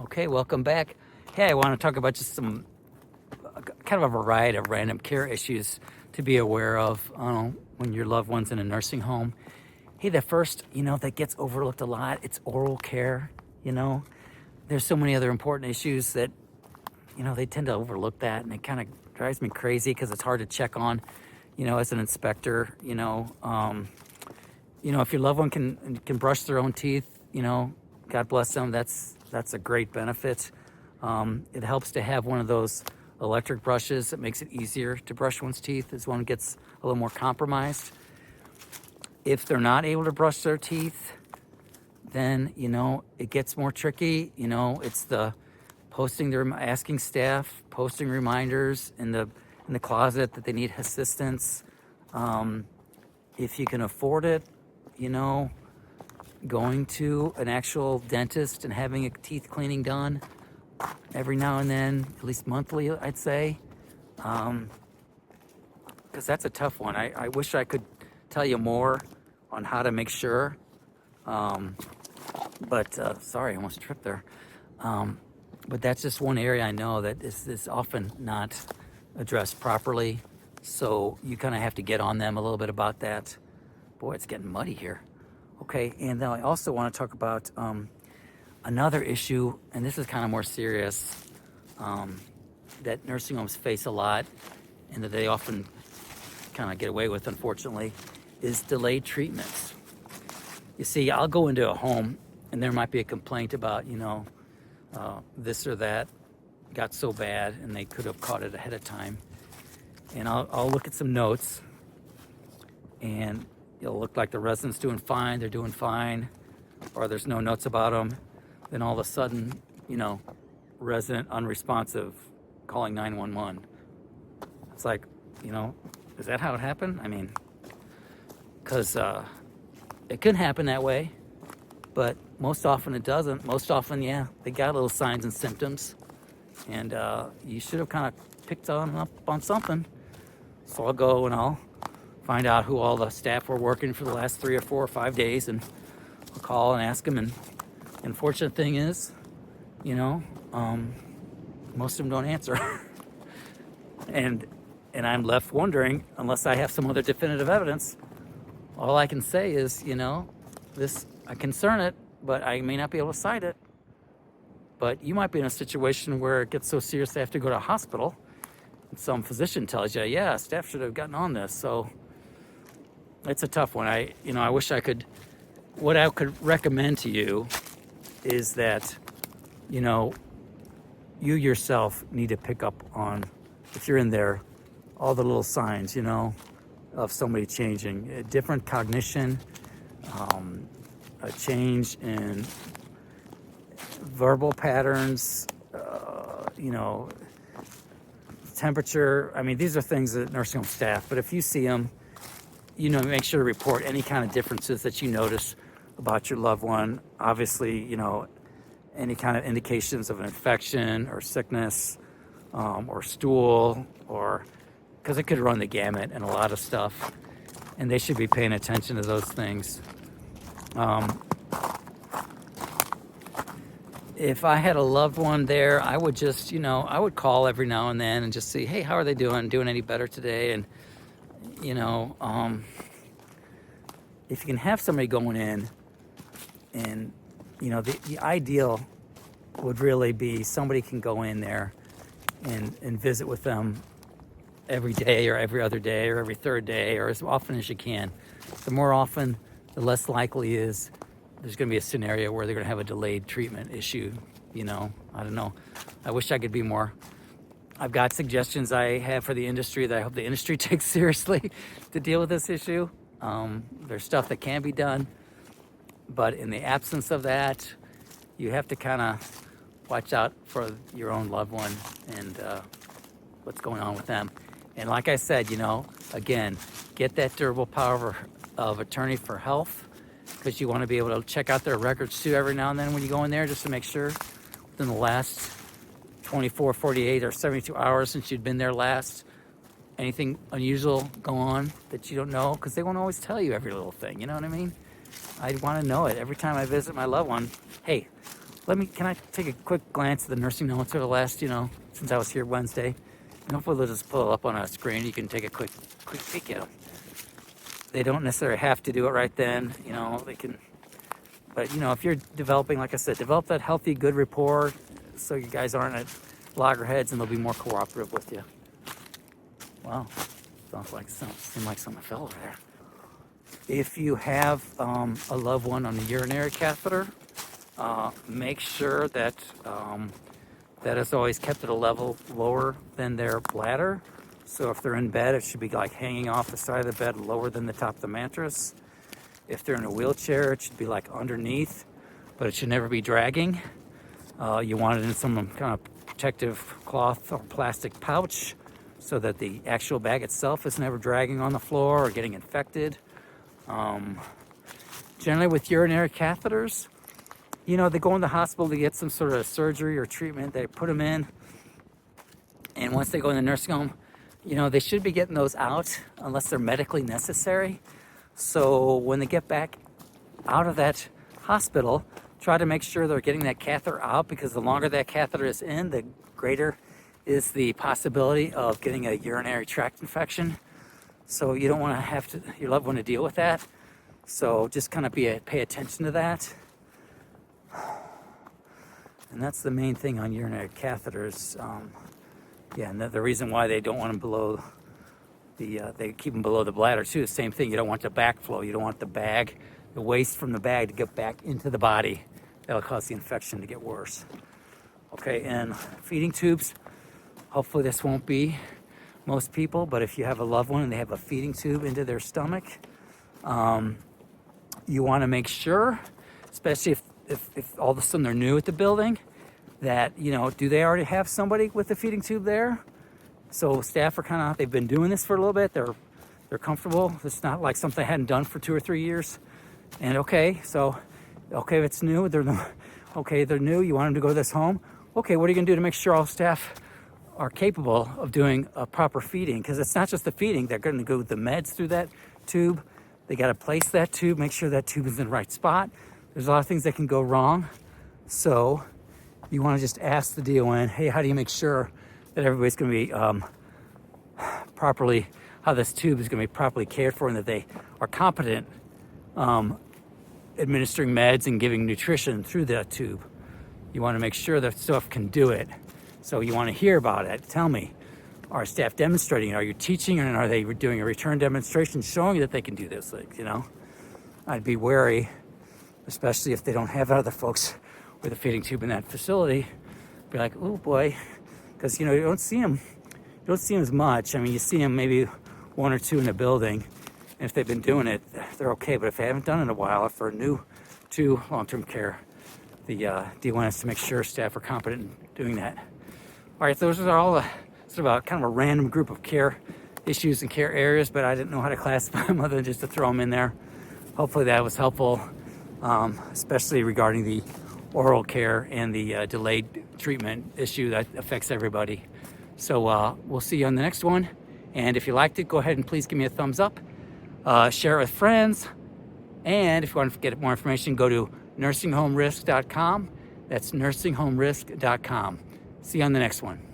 Okay, welcome back. Hey, I want to talk about just some kind of a variety of random care issues to be aware of when your loved one's in a nursing home. Hey, the first, that gets overlooked a lot, it's oral care. You know, there's so many other important issues that, they tend to overlook that, and it kind of drives me crazy because it's hard to check on, as an inspector. If your loved one can brush their own teeth, God bless them. That's a great benefit. It helps to have one of those electric brushes that makes it easier to brush one's teeth as one gets a little more compromised. If they're not able to brush their teeth, then it gets more tricky. It's the asking staff, posting reminders in the closet that they need assistance. If you can afford it, going to an actual dentist and having a teeth cleaning done every now and then, at least monthly, I'd say, because that's a tough one. I wish I could tell you more on how to make sure, but sorry, I almost tripped there. But that's just one area I know that is often not addressed properly, so you kind of have to get on them a little bit about that. Boy, it's getting muddy here. Okay, and then I also want to talk about another issue, and this is kind of more serious, that nursing homes face a lot and that they often kind of get away with, unfortunately, is delayed treatments. You see, I'll go into a home and there might be a complaint about, this or that got so bad and they could have caught it ahead of time. And I'll look at some notes, and it'll look like the resident's doing fine, they're doing fine, or there's no notes about them. Then all of a sudden, resident unresponsive, calling 911. It's like, is that how it happened? I mean, because it could happen that way, but most often it doesn't. Most often, they got little signs and symptoms, and you should have kind of picked up on something. So I'll go and I'll find out who all the staff were working for the last 3 or 4 or 5 days, and I'll call and ask them. And the unfortunate thing is, most of them don't answer. and I'm left wondering, unless I have some other definitive evidence, all I can say is, this, I concern it, but I may not be able to cite it. But you might be in a situation where it gets so serious they have to go to a hospital, and some physician tells you, yeah, staff should have gotten on this. So it's a tough one. I wish I could. What I could recommend to you is that, you yourself need to pick up on, if you're in there, all the little signs, of somebody changing. A different cognition, a change in verbal patterns, temperature. I mean, these are things that nursing home staff, but if you see them, make sure to report any kind of differences that you notice about your loved one. Obviously, any kind of indications of an infection or sickness, or stool, or because it could run the gamut and a lot of stuff, and they should be paying attention to those things. If I had a loved one there, I would just, I would call every now and then and just see, hey, how are they doing? Doing any better today? And, if you can have somebody going in, and, the ideal would really be somebody can go in there and visit with them every day or every other day or every third day or as often as you can. The more often, the less likely is there's going to be a scenario where they're going to have a delayed treatment issue. I don't know. I wish I could be more. I've got suggestions I have for the industry that I hope the industry takes seriously to deal with this issue. There's stuff that can be done, but in the absence of that, you have to kind of watch out for your own loved one and what's going on with them. And like I said, again, get that durable power of attorney for health, because you want to be able to check out their records too every now and then when you go in there, just to make sure within the last 24, 48, or 72 hours since you'd been there last, anything unusual go on that you don't know, because they won't always tell you every little thing, you know what I mean? I want to know it every time I visit my loved one. Hey, Can I take a quick glance at the nursing notes over the last, since I was here Wednesday? And hopefully they'll just pull up on a screen. You can take a quick peek at them. They don't necessarily have to do it right then, they can, but if you're developing, like I said, develop that healthy, good rapport so you guys aren't at loggerheads and they'll be more cooperative with you. Wow, seemed like something fell over there. If you have a loved one on a urinary catheter, make sure that that is always kept at a level lower than their bladder. So if they're in bed, it should be like hanging off the side of the bed, lower than the top of the mattress. If they're in a wheelchair, it should be like underneath, but it should never be dragging. You want it in some kind of protective cloth or plastic pouch so that the actual bag itself is never dragging on the floor or getting infected. Generally with urinary catheters, they go in the hospital to get some sort of surgery or treatment. They put them in, and once they go in the nursing home, they should be getting those out unless they're medically necessary. So when they get back out of that hospital, try to make sure they're getting that catheter out, because the longer that catheter is in, the greater is the possibility of getting a urinary tract infection. So you don't want to have your loved one to deal with that. So just kind of pay attention to that. And that's the main thing on urinary catheters. And the reason why they don't want them below they keep them below the bladder too. The same thing. You don't want the backflow. You don't want the waste from the bag to get back into the body. That'll cause the infection to get worse. Okay, and feeding tubes. Hopefully this won't be most people, but if you have a loved one and they have a feeding tube into their stomach, you want to make sure, especially if all of a sudden they're new at the building, that, do they already have somebody with a feeding tube there? So staff are they've been doing this for a little bit. They're comfortable. It's not like something they hadn't done for 2 or 3 years. And if it's new, they're new, you want them to go to this home. Okay, what are you gonna do to make sure all staff are capable of doing a proper feeding? Because it's not just the feeding, they're gonna go with the meds through that tube. They gotta place that tube, make sure that tube is in the right spot. There's a lot of things that can go wrong. So you wanna just ask the DON, hey, how do you make sure that everybody's gonna be how this tube is gonna be properly cared for, and that they are competent administering meds and giving nutrition through that tube. You wanna make sure that staff can do it. So you wanna hear about it. Tell me, are staff demonstrating? Are you teaching, and are they doing a return demonstration showing that they can do those things, I'd be wary, especially if they don't have other folks with a feeding tube in that facility. Be like, oh boy, because you don't see them as much. I mean, you see them maybe 1 or 2 in a building, and if they've been doing it, they're okay. But if they haven't done it in a while, if they're new to long-term care, the DON has to make sure staff are competent in doing that. All right, those are all sort of kind of a random group of care issues and care areas, but I didn't know how to classify them other than just to throw them in there. Hopefully that was helpful, especially regarding the oral care and the delayed treatment issue that affects everybody. So we'll see you on the next one. And if you liked it, go ahead and please give me a thumbs up. Share it with friends. And if you want to get more information, go to nursinghomerisk.com. That's nursinghomerisk.com. See you on the next one.